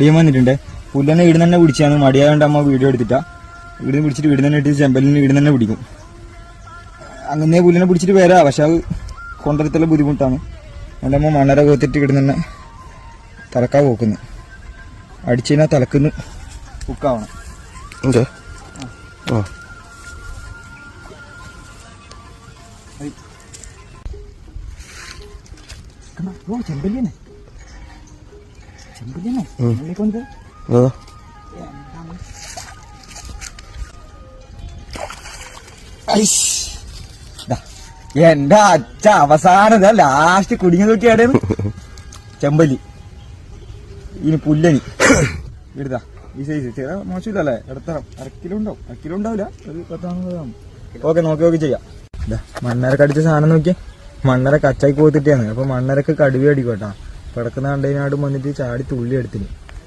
Team വന്നിട്ടുണ്ട്. പുല്ലനെ വീട് തന്നെ പിടിച്ചാണ്. മടിയായോണ്ട് അമ്മ വീഡിയോ എടുത്തിട്ടാ. വീടിന് പിടിച്ചിട്ട് വീട് തന്നെ ഇട്ടിട്ട് ചെമ്പലിന് വീട് തന്നെ പിടിക്കും. അങ്ങനെ പുല്ലിനെ പിടിച്ചിട്ട് വരാ. പക്ഷെ അത് കൊണ്ടുവരത്തുള്ള ബുദ്ധിമുട്ടാണ്. എൻ്റെ അമ്മ മണ്ണര കോത്തിട്ട് വീട് തന്നെ തലക്കാ പോക്കുന്നു. അടിച്ചതിനാ തലക്കുന്ന് കുക്കാവണം. ചെമ്പല്ലിനെ എന്റെ അച്ഛ അവസാനം ലാസ്റ്റ് കുടുങ്ങി നോക്കിയാടേന്ന് ചെമ്പല്ലി. ഇനി പുല്ലനി എടുത്താ ഈ സൈസ് ചെറിയ മോശമില്ലല്ലേ. ഇടത്തരം അരക്കിലോ ഉണ്ടാവും. അരക്കിലോ ഉണ്ടാവില്ല, ഒരു 10 ഓക്കെ നോക്കി ചെയ്യാം. മണ്ണരക്ക് അടിച്ച സാധനം നോക്കിയേ. മണ്ണര കച്ചായി പോത്തിട്ടാണ്. അപ്പൊ മണ്ണരക്ക് കടുവ അടിക്കോട്ടാ. കിടക്കുന്ന കണ്ടതിനാടും വന്നിട്ട് ചാടി തുള്ളി എടുത്തിന്.